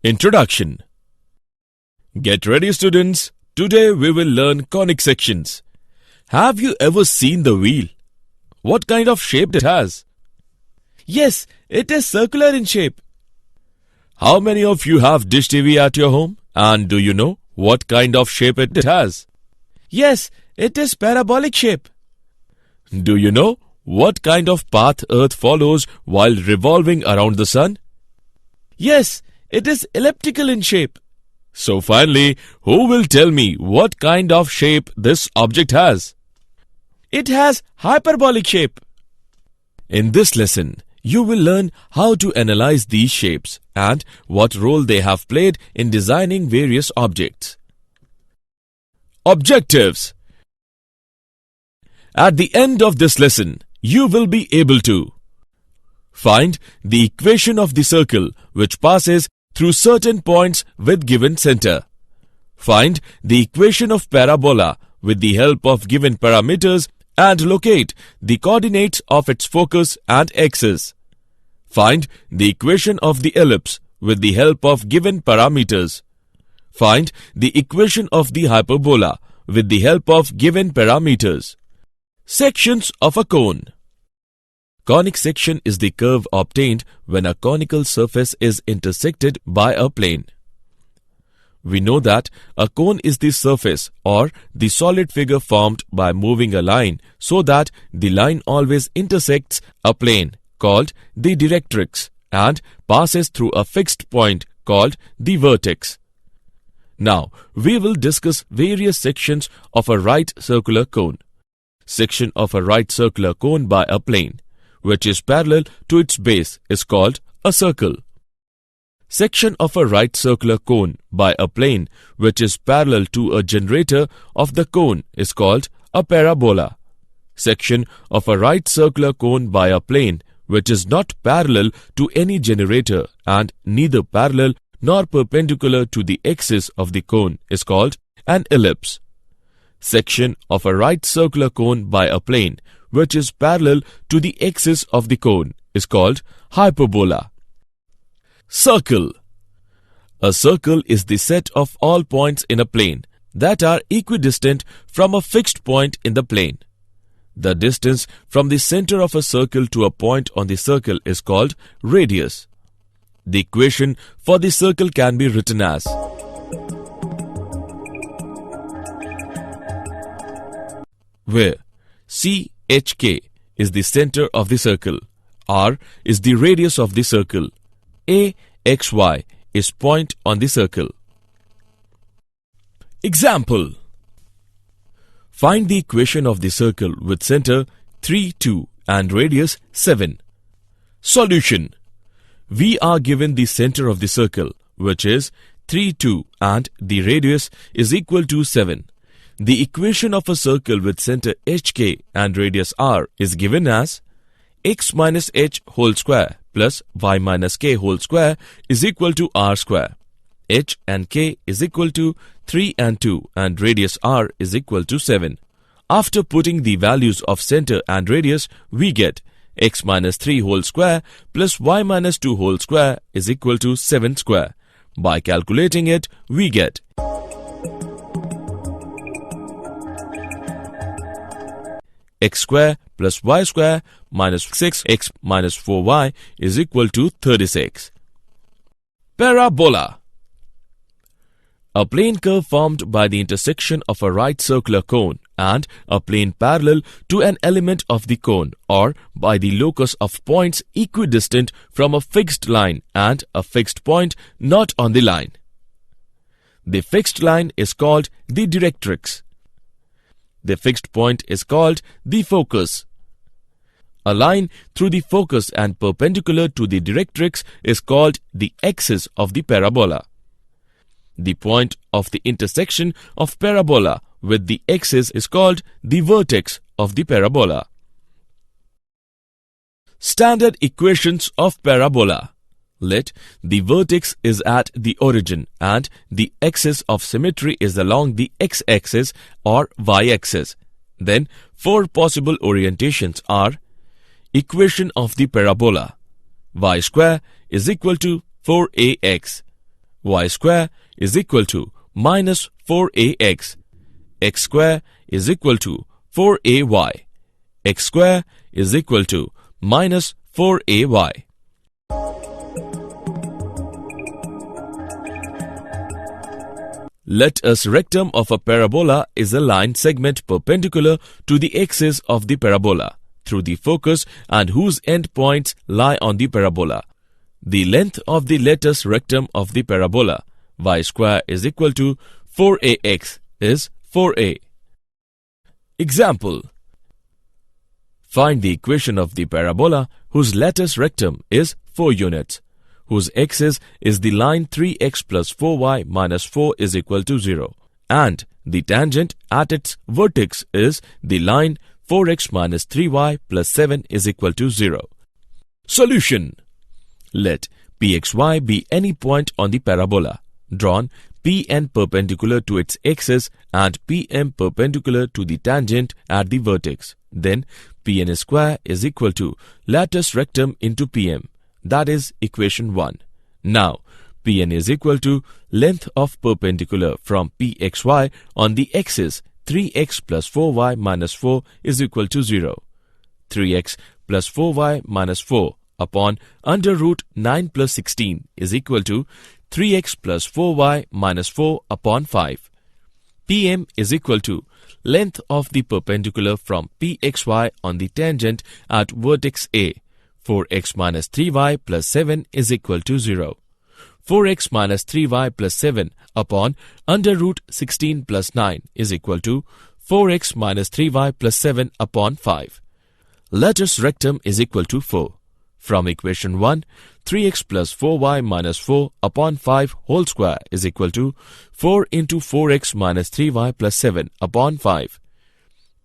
Introduction. Get ready, students. Today we will learn conic sections. Have you ever seen the wheel? What kind of shape it has? Yes, it is circular in shape. How many of you have dish TV at your home? And do you know what kind of shape it has? Yes, it is parabolic shape. Do you know what kind of path Earth follows while revolving around the sun? Yes, it is elliptical in shape. So finally, who will tell me what kind of shape this object has? It has hyperbolic shape. In this lesson, you will learn how to analyze these shapes and what role they have played in designing various objects. Objectives. At the end of this lesson, you will be able to find the equation of the circle which passes through certain points with given center. Find the equation of parabola with the help of given parameters and locate the coordinates of its focus and axis. Find the equation of the ellipse with the help of given parameters. Find the equation of the hyperbola with the help of given parameters. Sections of a cone. Conic section is the curve obtained when a conical surface is intersected by a plane. We know that a cone is the surface or the solid figure formed by moving a line so that the line always intersects a plane called the directrix and passes through a fixed point called the vertex. Now, we will discuss various sections of a right circular cone. Section of a right circular cone by a plane, which is parallel to its base, is called a circle. Section of a right circular cone by a plane which is parallel to a generator of the cone is called a parabola. Section of a right circular cone by a plane which is not parallel to any generator and neither parallel nor perpendicular to the axis of the cone is called an ellipse. Section of a right circular cone by a plane which is parallel to the axis of the cone is called hyperbola. Circle. A circle is the set of all points in a plane that are equidistant from a fixed point in the plane. The distance from the center of a circle to a point on the circle is called radius. The equation for the circle can be written as where CHK is the center of the circle, R is the radius of the circle, AXY is point on the circle. Example. Find the equation of the circle with center 3, 2 and radius 7. Solution. We are given the center of the circle, which is 3, 2 and the radius is equal to 7. The equation of a circle with center HK and radius R is given as x minus h whole square plus y minus k whole square is equal to r square. H and k is equal to 3 and 2 and radius r is equal to 7. After putting the values of center and radius, we get x minus 3 whole square plus y minus 2 whole square is equal to 7 square. By calculating it, we get x square plus y square minus 6x minus 4y is equal to 36. Parabola. A plane curve formed by the intersection of a right circular cone and a plane parallel to an element of the cone or by the locus of points equidistant from a fixed line and a fixed point not on the line. The fixed line is called the directrix. The fixed point is called the focus. A line through the focus and perpendicular to the directrix is called the axis of the parabola. The point of the intersection of parabola with the axis is called the vertex of the parabola. Standard equations of parabola. Let the vertex is at the origin and the axis of symmetry is along the x-axis or y-axis. Then, four possible orientations are equation of the parabola. Y square is equal to 4ax. y square is equal to minus 4ax. X square is equal to 4ay. X square is equal to minus 4ay. Let us rectum of a parabola is a line segment perpendicular to the axis of the parabola through the focus and whose end points lie on the parabola. The length of the latus rectum of the parabola y square is equal to 4ax is 4a. Example: find the equation of the parabola whose latus rectum is 4 units, whose axis is the line 3x plus 4y minus 4 is equal to 0, and the tangent at its vertex is the line 4x minus 3y plus 7 is equal to 0. Solution: let pxy be any point on the parabola, drawn Pn perpendicular to its axis and Pm perpendicular to the tangent at the vertex. Then Pn square is equal to latus rectum into Pm. That is equation 1. Now, Pn is equal to length of perpendicular from Pxy on the axis 3x plus 4y minus 4 is equal to 0. 3x plus 4y minus 4 upon under root 9 plus 16 is equal to 3x plus 4y minus 4 upon 5. Pm is equal to length of the perpendicular from Pxy on the tangent at vertex A. 4x minus 3y plus 7 is equal to 0. 4x minus 3y plus 7 upon under root 16 plus 9 is equal to 4x minus 3y plus 7 upon 5. Latus rectum is equal to 4. From equation 1, 3x plus 4y minus 4 upon 5 whole square is equal to 4 into 4x minus 3y plus 7 upon 5.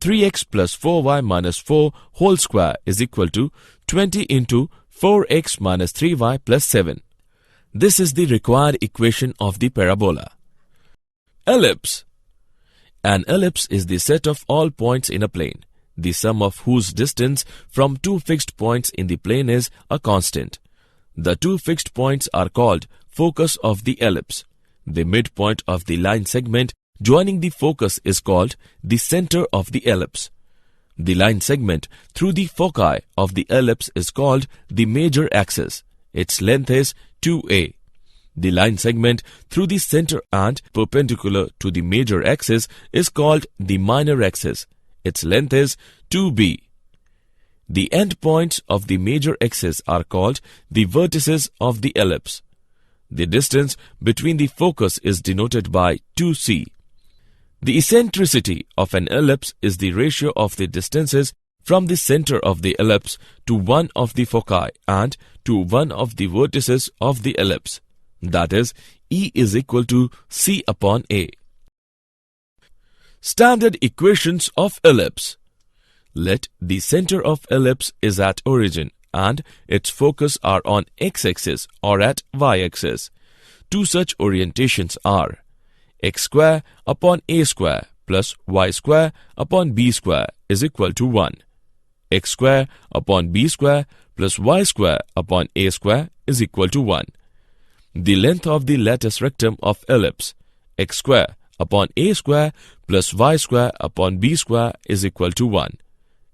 3x plus 4y minus 4 whole square is equal to 20 into 4x minus 3y plus 7. This is the required equation of the parabola. Ellipse. An ellipse is the set of all points in a plane, the sum of whose distance from two fixed points in the plane is a constant. The two fixed points are called focus of the ellipse. The midpoint of the line segment joining the focus is called the center of the ellipse. The line segment through the foci of the ellipse is called the major axis. Its length is 2a. The line segment through the center and perpendicular to the major axis is called the minor axis. Its length is 2b. The endpoints of the major axis are called the vertices of the ellipse. The distance between the focus is denoted by 2c. The eccentricity of an ellipse is the ratio of the distances from the center of the ellipse to one of the foci and to one of the vertices of the ellipse. That is, E is equal to C upon A. Standard equations of ellipse. Let the center of ellipse is at origin and its focus are on x-axis or at y-axis. Two such orientations are x square upon a square plus y square upon b square is equal to 1. X square upon b square plus y square upon a square is equal to 1. The length of the latus rectum of ellipse x square upon a square plus y square upon b square is equal to 1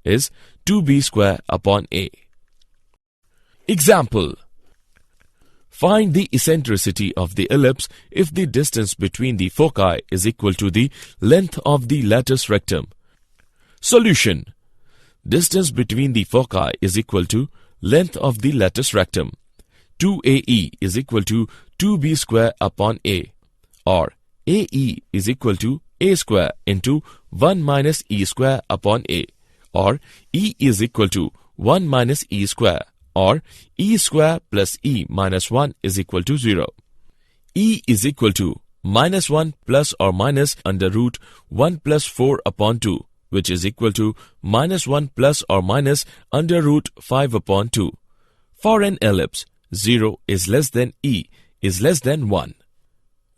is 2b square upon a. Example: find the eccentricity of the ellipse if the distance between the foci is equal to the length of the latus rectum. Solution: distance between the foci is equal to length of the latus rectum. 2AE is equal to 2b square upon a, or AE is equal to a square into 1 minus e square upon a, or E is equal to 1 minus e square, or e square plus e minus 1 is equal to 0. E is equal to minus 1 plus or minus under root 1 plus 4 upon 2, which is equal to minus 1 plus or minus under root 5 upon 2. For an ellipse, 0 is less than e is less than 1.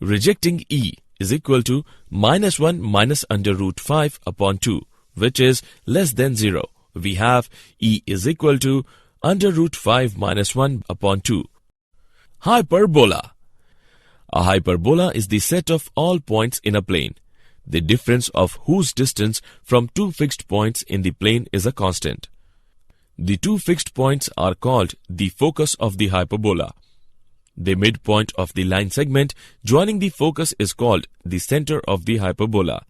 Rejecting e is equal to minus 1 minus under root 5 upon 2, which is less than 0. We have e is equal to under root 5 minus 1 upon 2. Hyperbola. A hyperbola is the set of all points in a plane, the difference of whose distance from two fixed points in the plane is a constant. The two fixed points are called the focus of the hyperbola. The midpoint of the line segment joining the focus is called the center of the hyperbola.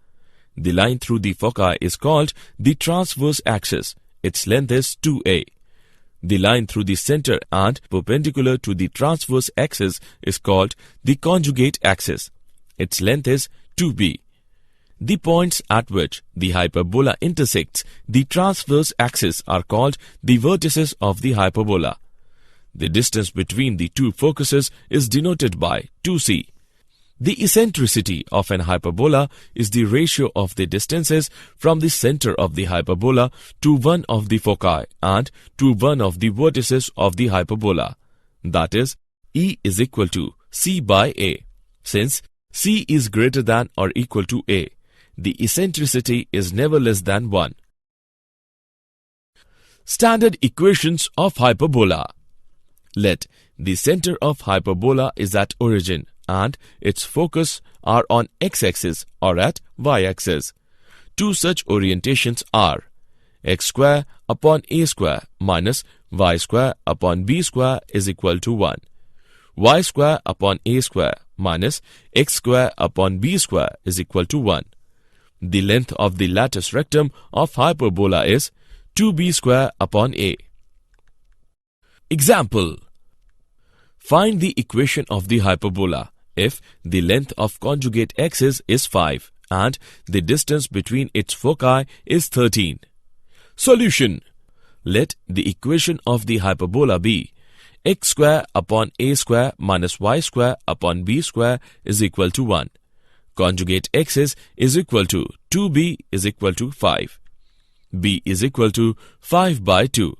The line through the foci is called the transverse axis. Its length is 2a. The line through the center and perpendicular to the transverse axis is called the conjugate axis. Its length is 2b. The points at which the hyperbola intersects the transverse axis are called the vertices of the hyperbola. The distance between the two focuses is denoted by 2c. The eccentricity of an hyperbola is the ratio of the distances from the center of the hyperbola to one of the foci and to one of the vertices of the hyperbola. That is, E is equal to C by A. Since C is greater than or equal to A, the eccentricity is never less than 1. Standard equations of hyperbola. Let the center of hyperbola is at origin and its focus are on x-axis or at y-axis. Two such orientations are x square upon a square minus y square upon b square is equal to 1. Y square upon a square minus x square upon b square is equal to 1. The length of the latus rectum of hyperbola is 2b square upon a. Example. Find the equation of the hyperbola if the length of conjugate axis is 5 and the distance between its foci is 13. Solution. Let the equation of the hyperbola be x square upon a square minus y square upon b square is equal to 1. Conjugate axis is equal to 2b is equal to 5. b is equal to 5 by 2.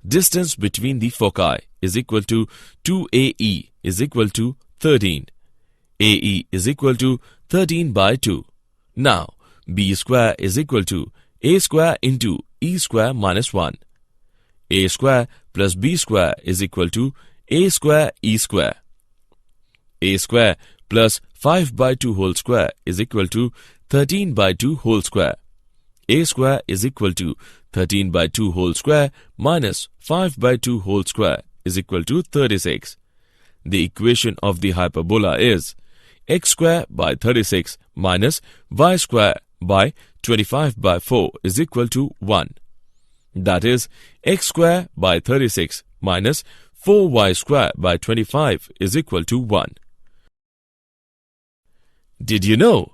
Distance between the foci is equal to 2ae is equal to 13. ae is equal to 13 by 2. Now, b square is equal to a square into e square minus 1. a square plus b square is equal to a square e square. A square plus 5 by 2 whole square is equal to 13 by 2 whole square. A square is equal to 13 by 2 whole square minus 5 by 2 whole square is equal to 36. The equation of the hyperbola is x square by 36 minus y square by 25 by 4 is equal to 1. That is, x square by 36 minus 4y square by 25 is equal to 1. Did you know?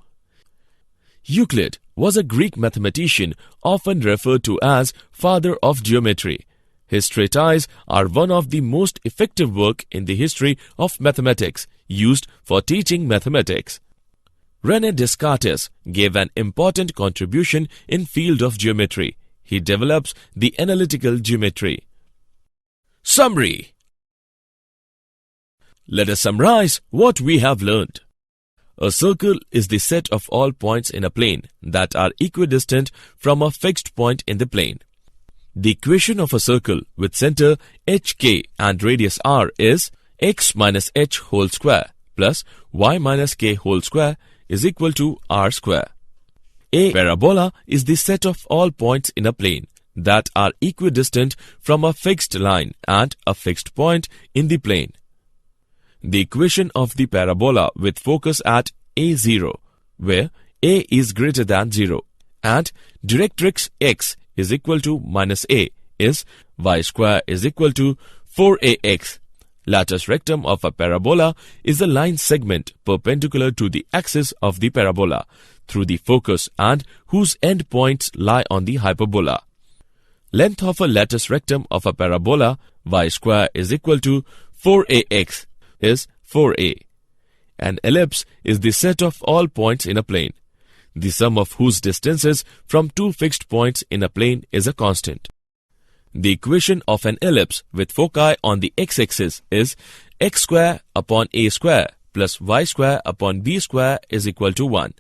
Euclid was a Greek mathematician often referred to as father of geometry. His treatises are one of the most effective work in the history of mathematics used for teaching mathematics. René Descartes gave an important contribution in field of geometry. He develops the analytical geometry. Summary. Let us summarize what we have learned. A circle is the set of all points in a plane that are equidistant from a fixed point in the plane. The equation of a circle with center hk and radius r is x minus h whole square plus y minus k whole square is equal to r square. A parabola is the set of all points in a plane that are equidistant from a fixed line and a fixed point in the plane. The equation of the parabola with focus at a0, where a is greater than 0, and directrix x is equal to minus a is y square is equal to 4ax. Latus rectum of a parabola is a line segment perpendicular to the axis of the parabola through the focus and whose end points lie on the hyperbola. Length of a latus rectum of a parabola y square is equal to 4ax is 4a. An ellipse is the set of all points in a plane, the sum of whose distances from two fixed points in a plane is a constant. The equation of an ellipse with foci on the x-axis is x square upon a square plus y square upon b square is equal to 1.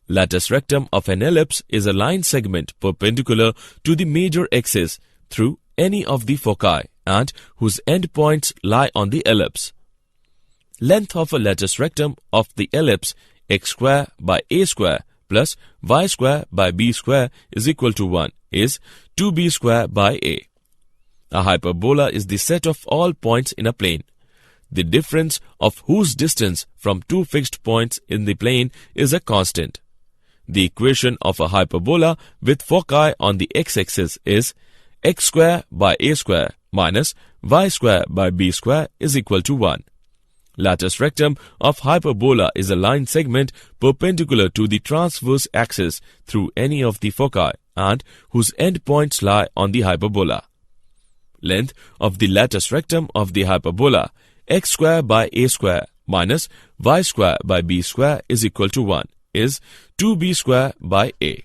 Latus rectum of an ellipse is a line segment perpendicular to the major axis through any of the foci and whose endpoints lie on the ellipse. Length of a latus rectum of the ellipse x square by a square plus y square by b square is equal to 1 is 2b square by a. A hyperbola is the set of all points in a plane, the difference of whose distance from two fixed points in the plane is a constant. The equation of a hyperbola with foci on the x-axis is x square by a square minus y square by b square is equal to 1. Latus rectum of hyperbola is a line segment perpendicular to the transverse axis through any of the foci and whose endpoints lie on the hyperbola. Length of the latus rectum of the hyperbola x square by a square minus y square by b square is equal to 1 is 2b square by a.